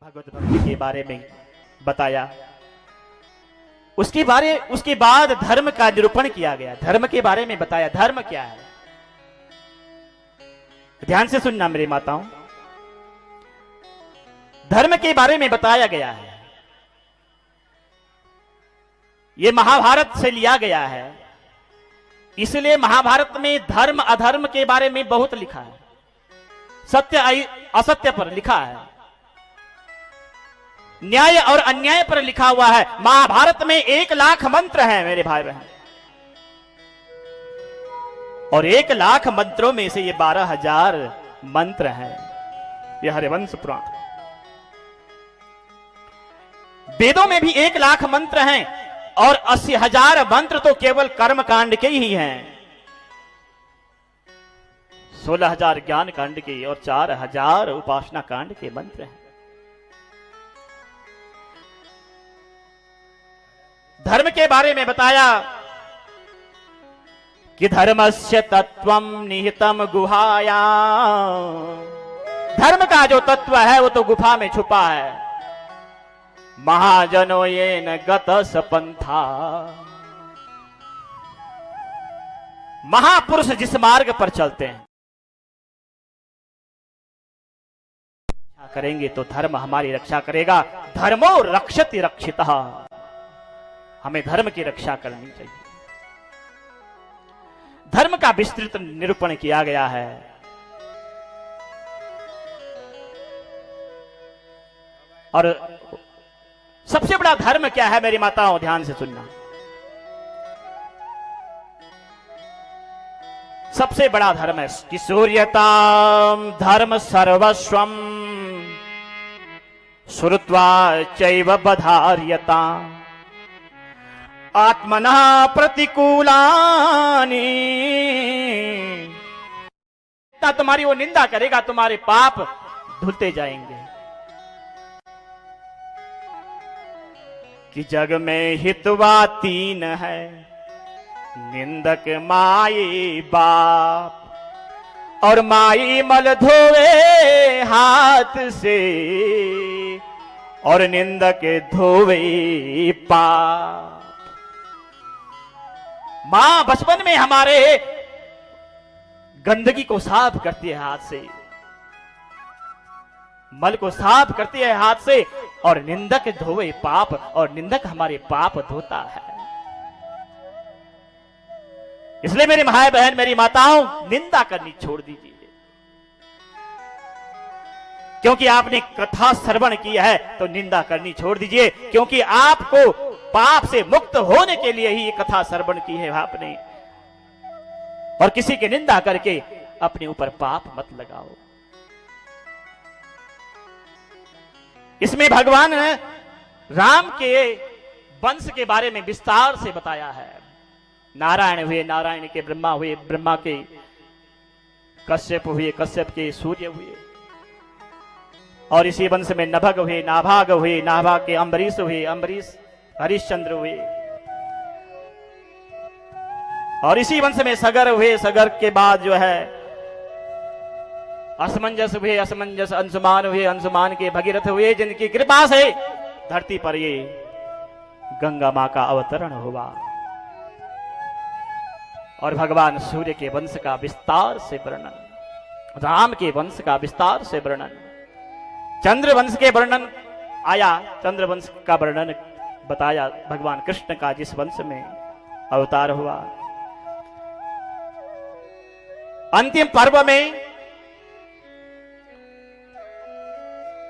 भगवत भक्ति के बारे में बताया। उसके बाद धर्म का निरूपण किया गया, धर्म के बारे में बताया। धर्म क्या है, ध्यान से सुनना मेरी माताओं। धर्म के बारे में बताया गया है, यह महाभारत से लिया गया है। इसलिए महाभारत में धर्म अधर्म के बारे में बहुत लिखा है, सत्य असत्य पर लिखा है, न्याय और अन्याय पर लिखा हुआ है। महाभारत में 1,00,000 मंत्र हैं मेरे भाई बहन, और 1,00,000 मंत्रों में से ये 12,000 मंत्र हैं। यह हरिवंश पुराण। वेदों में भी 1,00,000 मंत्र हैं और 80,000 मंत्र तो केवल कर्म कांड के ही हैं। 16,000 ज्ञान कांड के और 4,000 उपासना कांड के मंत्र हैं। धर्म के बारे में बताया कि धर्मस्य तत्वम निहितम गुहायां। धर्म का जो तत्व है वो तो गुफा में छुपा है। महाजनो येन गतस पंथा। महापुरुष जिस मार्ग पर चलते हैं करेंगे तो धर्म हमारी रक्षा करेगा। धर्मो रक्षति रक्षितः। हमें धर्म की रक्षा करनी चाहिए। धर्म का विस्तृत निरूपण किया गया है। और सबसे बड़ा धर्म क्या है मेरी माताओं, ध्यान से सुनना। सबसे बड़ा धर्म है कि सूर्यताम धर्म सर्वस्वम श्रुत्वा चैव बधार्यता आत्मना प्रतिकूलानि। तुम्हारी वो निंदा करेगा, तुम्हारे पाप धुलते जाएंगे। कि जग में हितवा 3 है, निंदक माई बाप और माई मल धोवे हाथ से और निंदक धोवे पाप। मां बचपन में हमारे गंदगी को साफ करती है हाथ से, मल को साफ करती है हाथ से, और निंदक धोवे पाप, और निंदक हमारे पाप धोता है। इसलिए मेरे भाई बहन मेरी माताओं, निंदा करनी छोड़ दीजिए। क्योंकि आपने कथा श्रवण किया है तो निंदा करनी छोड़ दीजिए, क्योंकि आपको पाप से मुक्त होने के लिए ही ये कथा श्रवण की है आपने। और किसी की निंदा करके अपने ऊपर पाप मत लगाओ। इसमें भगवान राम के वंश के बारे में विस्तार से बताया है। नारायण हुए, नारायण के ब्रह्मा हुए, ब्रह्मा के कश्यप हुए, कश्यप के सूर्य हुए, और इसी वंश में नभग हुए, नाभाग हुए, नाभाग के अम्बरीश हुए, अम्बरीश हरिश्चंद्र हुए, और इसी वंश में सगर हुए, सगर के बाद जो है असमंजस हुए, असमंजस अंशुमान हुए, अंशुमान के भगीरथ हुए, जिनकी कृपा से धरती पर ये गंगा मां का अवतरण हुआ। और भगवान सूर्य के वंश का विस्तार से वर्णन, राम के वंश का विस्तार से वर्णन, चंद्र वंश के वर्णन आया, चंद्र वंश का वर्णन बताया भगवान कृष्ण का जिस वंश में अवतार हुआ। अंतिम पर्व में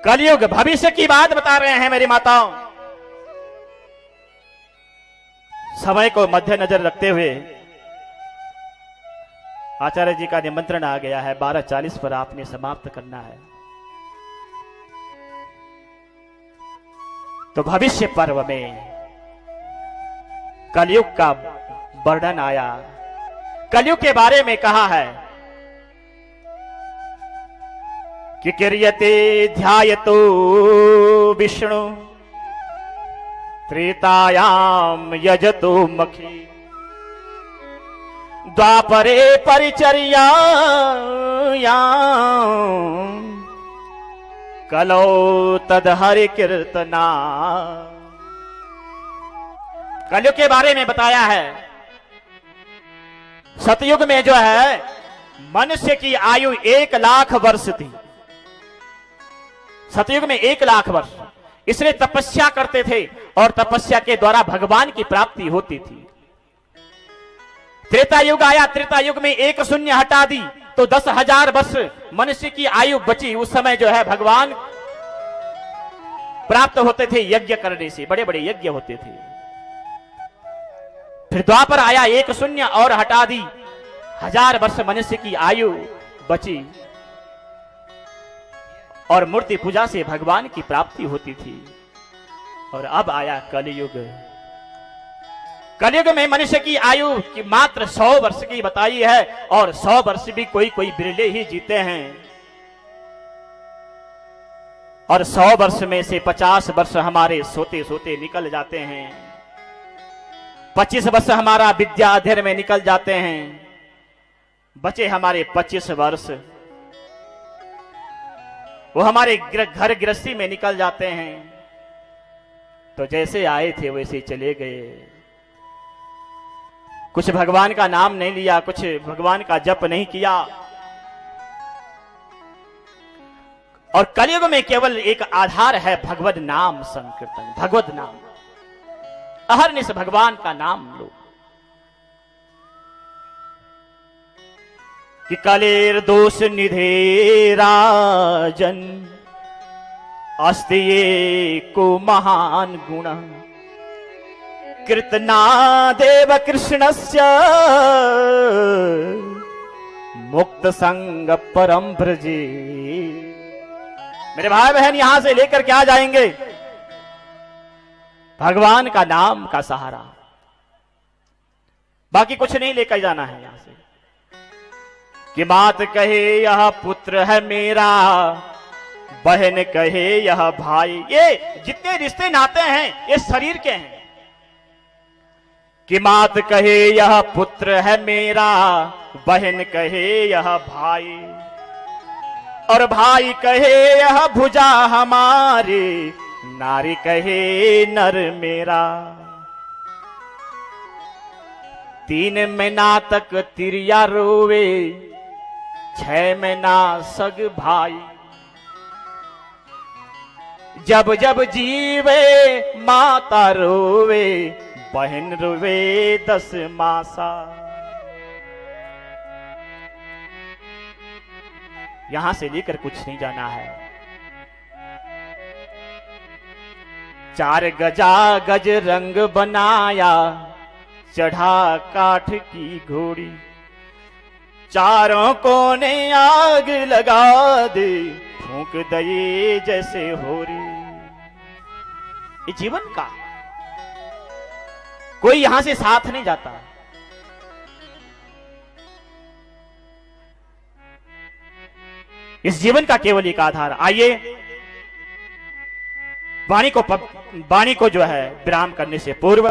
कलयुग भविष्य की बात बता रहे हैं मेरी माताओं। समय को मद्देनजर रखते हुए आचार्य जी का निमंत्रण आ गया है। 12:40 पर आपने समाप्त करना है। तो भविष्य पर्व में कलयुग का वर्णन आया। कलयुग के बारे में कहा है कि किर्यते ध्यायतो विष्णु त्रेतायाम यजतो मखी द्वापरे परिचर्यायाम कलो तद हरि कीर्तना। कलयुग के बारे में बताया है। सतयुग में जो है मनुष्य की आयु 1,00,000 वर्ष थी। सतयुग में 1,00,000 वर्ष, इसलिए तपस्या करते थे और तपस्या के द्वारा भगवान की प्राप्ति होती थी। त्रेता युग आया, त्रेता युग में 1 शून्य हटा दी तो 10,000 वर्ष मनुष्य की आयु बची। उस समय जो है भगवान प्राप्त होते थे यज्ञ करने से, बड़े बड़े यज्ञ होते थे। फिर द्वापर आया, 1 शून्य और हटा दी, 1000 वर्ष मनुष्य की आयु बची और मूर्ति पूजा से भगवान की प्राप्ति होती थी। और अब आया कलयुग। कलयुग में मनुष्य की आयु की मात्र 100 वर्ष की बताई है और 100 वर्ष भी कोई कोई बिरले ही जीते हैं। और 100 वर्ष में से 50 वर्ष हमारे सोते सोते निकल जाते हैं, 25 वर्ष हमारा विद्या अध्ययन में निकल जाते हैं, बचे हमारे 25 वर्ष वो हमारे घर गृहस्थी में निकल जाते हैं। तो जैसे आए थे वैसे चले गए। कुछ भगवान का नाम नहीं लिया, कुछ भगवान का जप नहीं किया। और कलयुग में केवल एक आधार है, भगवद नाम संकीर्तन, भगवद नाम। अहरनिश भगवान का नाम लो। कि कलेर दोष निधे राजन अस्ति एको महान गुण कीर्तना देव कृष्णस्य मुक्त संग परम ब्रजे। मेरे भाई बहन यहां से लेकर क्या जाएंगे? भगवान का नाम का सहारा, बाकी कुछ नहीं लेकर जाना है यहां से। कि मात कहे यह पुत्र है मेरा, बहन कहे यह भाई। ये जितने रिश्ते नाते हैं ये शरीर के हैं। कि मात कहे यह पुत्र है मेरा, बहन कहे यह भाई, और भाई कहे यह भुजा हमारी, नारी कहे नर मेरा। 3 महीना तक तिरिया रोवे, 6 महीना सग भाई। जब जब जीवे माता रोवे, बहन रोवे 10 मासा। यहां से लेकर कुछ नहीं जाना है। 4 गजा गज रंग बनाया, चढ़ा काठ की घोड़ी। चारों कोने आग लगा दे, फूंक दे जैसे होरी। ये जीवन का कोई यहां से साथ नहीं जाता। इस जीवन का केवल एक आधार। आइए वाणी को जो है विराम करने से पूर्व